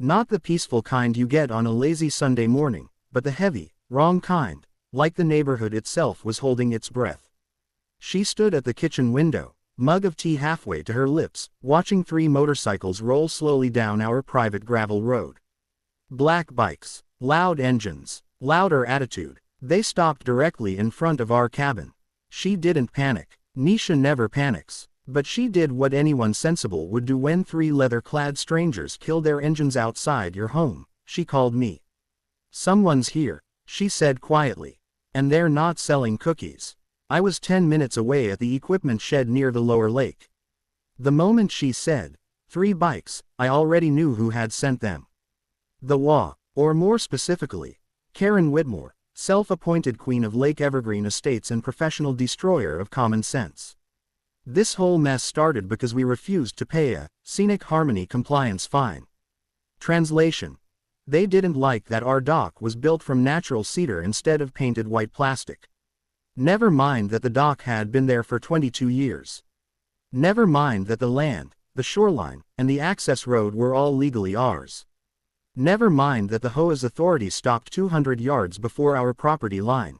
Not the peaceful kind you get on a lazy Sunday morning, but the heavy, wrong kind, like the neighborhood itself was holding its breath. She stood at the kitchen window, mug of tea halfway to her lips, watching 3 motorcycles roll slowly down our private gravel road. Black bikes, loud engines, louder attitude. They stopped directly in front of our cabin. She didn't panic. Nisha never panics. But she did what anyone sensible would do when 3 leather-clad strangers kill their engines outside your home. She called me. "Someone's here," she said quietly. "And they're not selling cookies." I was 10 minutes away at the equipment shed near the lower lake. The moment she said, 3 bikes, I already knew who had sent them. The HOA, or more specifically, Karen Whitmore, self-appointed queen of Lake Evergreen Estates and professional destroyer of common sense. This whole mess started because we refused to pay a scenic harmony compliance fine. Translation: they didn't like that our dock was built from natural cedar instead of painted white plastic. Never mind that the dock had been there for 22 years. Never mind that the land, the shoreline, and the access road were all legally ours. Never mind that the HOA's authority stopped 200 yards before our property line.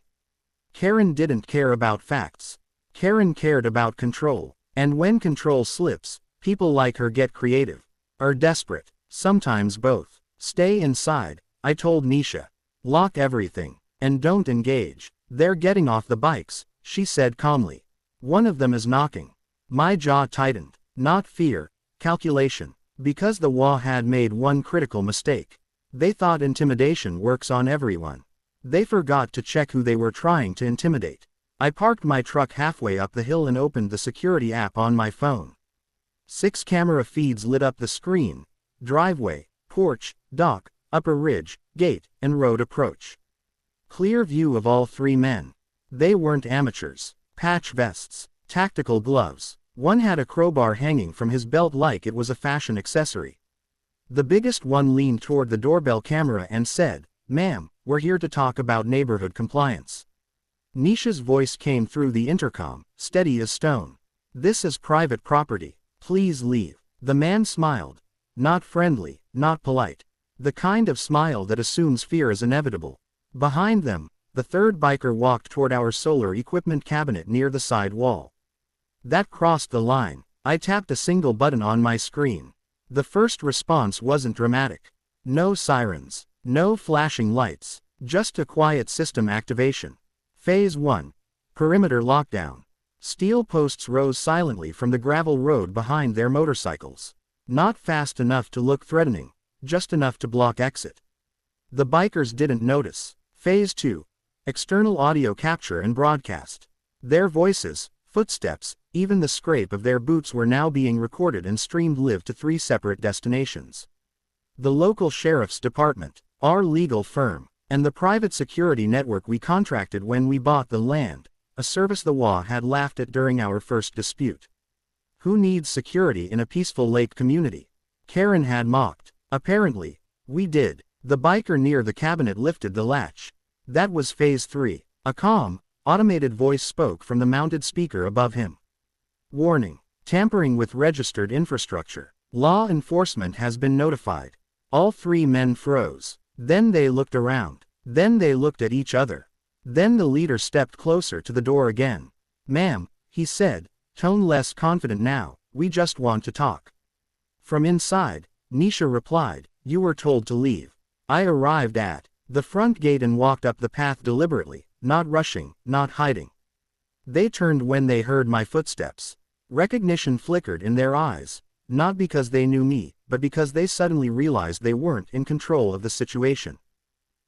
Karen didn't care about facts. Karen cared about control. And when control slips, people like her get creative. Or desperate. Sometimes both. "Stay inside," I told Nisha. "Lock everything. And don't engage." "They're getting off the bikes," she said calmly. "One of them is knocking." My jaw tightened. Not fear, calculation. Because the HOA had made one critical mistake. They thought intimidation works on everyone. They forgot to check who they were trying to intimidate. I parked my truck halfway up the hill and opened the security app on my phone. 6 camera feeds lit up the screen: driveway, porch, dock, upper ridge, gate, and road approach. Clear view of all 3 men. They weren't amateurs. Patch vests, tactical gloves. One had a crowbar hanging from his belt like it was a fashion accessory. The biggest one leaned toward the doorbell camera and said, "Ma'am, we're here to talk about neighborhood compliance." Nisha's voice came through the intercom, steady as stone. "This is private property. Please leave." The man smiled. Not friendly, not polite. The kind of smile that assumes fear is inevitable. Behind them, the 3rd biker walked toward our solar equipment cabinet near the side wall. That crossed the line. I tapped a single button on my screen. The first response wasn't dramatic. No sirens. No flashing lights. Just a quiet system activation. Phase 1. Perimeter lockdown. Steel posts rose silently from the gravel road behind their motorcycles. Not fast enough to look threatening, just enough to block exit. The bikers didn't notice. Phase 2. External audio capture and broadcast. Their voices, footsteps, even the scrape of their boots were now being recorded and streamed live to 3 separate destinations. The local sheriff's department, our legal firm, and the private security network we contracted when we bought the land, a service the HOA had laughed at during our first dispute. Who needs security in a peaceful lake community? Karen had mocked. Apparently, we did. The biker near the cabinet lifted the latch. That was Phase 3. A calm, automated voice spoke from the mounted speaker above him. "Warning. Tampering with registered infrastructure. Law enforcement has been notified." All 3 men froze. Then they looked around. Then they looked at each other. Then the leader stepped closer to the door again. "Ma'am," he said, tone less confident now, "we just want to talk." From inside, Nisha replied, "You were told to leave." I arrived at the front gate and walked up the path deliberately, not rushing, not hiding. They turned when they heard my footsteps. Recognition flickered in their eyes, not because they knew me, but because they suddenly realized they weren't in control of the situation.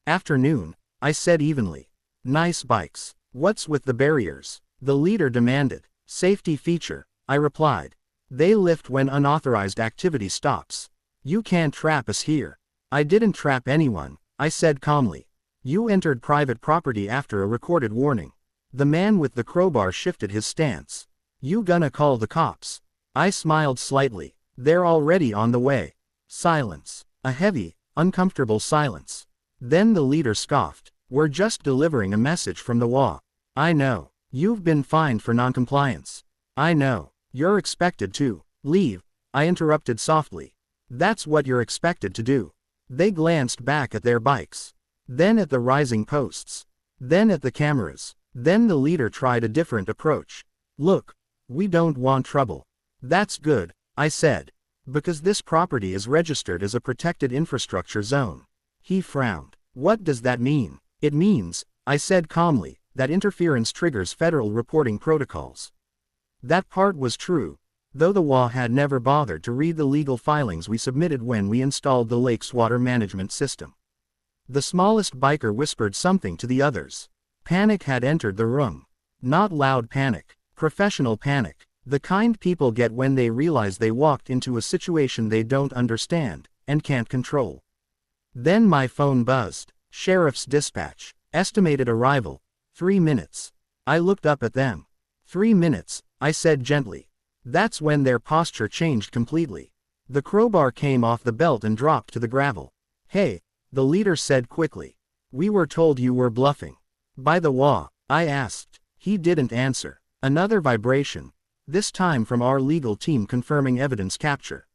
"Afternoon," I said evenly. "Nice bikes. What's with the barriers?" the leader demanded. "Safety feature," I replied. "They lift when unauthorized activity stops. You can't trap us here." "I didn't trap anyone," I said calmly. "You entered private property after a recorded warning." The man with the crowbar shifted his stance. "You gonna call the cops?" I smiled slightly. "They're already on the way." Silence. A heavy, uncomfortable silence. Then the leader scoffed. "We're just delivering a message from the HOA." "I know. You've been fined for noncompliance." "I know. You're expected to leave," I interrupted softly. "That's what you're expected to do." They glanced back at their bikes. Then at the rising posts. Then at the cameras. Then the leader tried a different approach. Look, we don't want trouble. That's good, I said. Because this property is registered as a protected infrastructure zone. He frowned. What does that mean? It means, I said calmly, that interference triggers federal reporting protocols. That part was true, though the HOA had never bothered to read the legal filings we submitted when we installed the lake's water management system. The smallest biker whispered something to the others. Panic had entered the room. Not loud panic, professional panic. The kind people get when they realize they walked into a situation they don't understand, and can't control. Then my phone buzzed. Sheriff's dispatch. Estimated arrival. 3 minutes. I looked up at them. 3 minutes, I said gently. That's when their posture changed completely. The crowbar came off the belt and dropped to the gravel. Hey, the leader said quickly. We were told you were bluffing. By the HOA, I asked. He didn't answer. Another vibration. This time from our legal team confirming evidence capture.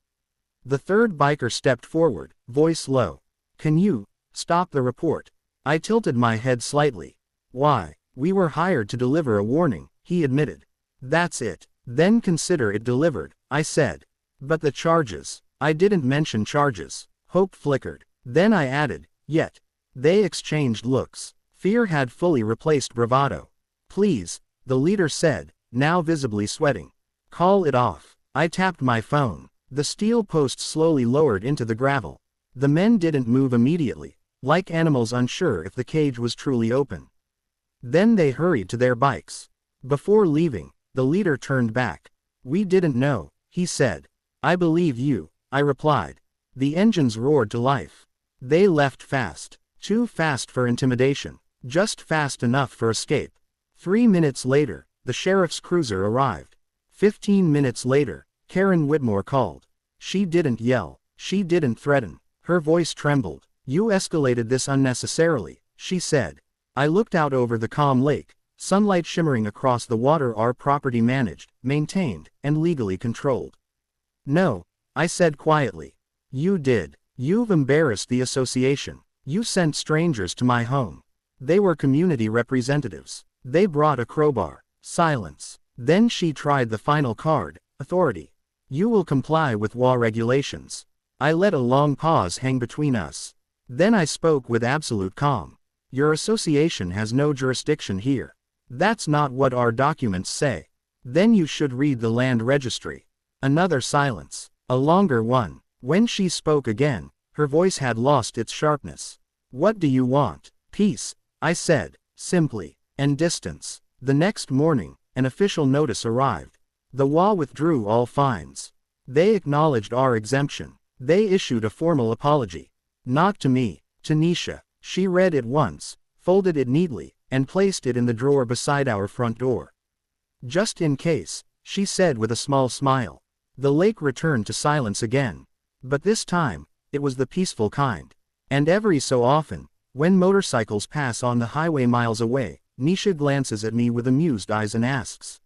The third biker stepped forward, voice low. Can you stop the report? I tilted my head slightly. Why? We were hired to deliver a warning, he admitted. That's it. Then consider it delivered, I said. But the charges. I didn't mention charges. Hope flickered. Then I added, yet. They exchanged looks. Fear had fully replaced bravado. Please, the leader said, now visibly sweating. Call it off. I tapped my phone. The steel post slowly lowered into the gravel. The men didn't move immediately, like animals unsure if the cage was truly open. Then they hurried to their bikes. Before leaving, the leader turned back. We didn't know, he said. I believe you, I replied. The engines roared to life. They left fast. Too fast for intimidation. Just fast enough for escape. 3 minutes later, the sheriff's cruiser arrived. 15 minutes later, Karen Whitmore called. She didn't yell. She didn't threaten. Her voice trembled. You escalated this unnecessarily, she said. I looked out over the calm lake, sunlight shimmering across the water our property managed, maintained, and legally controlled. No, I said quietly. You did. You've embarrassed the association. You sent strangers to my home. They were community representatives. They brought a crowbar. Silence. Then she tried the final card, authority. You will comply with HOA regulations. I let a long pause hang between us. Then I spoke with absolute calm. Your association has no jurisdiction here. That's not what our documents say. Then you should read the land registry. Another silence. A longer one. When she spoke again, her voice had lost its sharpness. What do you want? Peace, I said, simply, and distance. The next morning, an official notice arrived. The HOA withdrew all fines. They acknowledged our exemption. They issued a formal apology. Not to me, to Nisha. She read it once, folded it neatly, and placed it in the drawer beside our front door. Just in case, she said with a small smile. The lake returned to silence again. But this time, it was the peaceful kind. And every so often, when motorcycles pass on the highway miles away, Nisha glances at me with amused eyes and asks,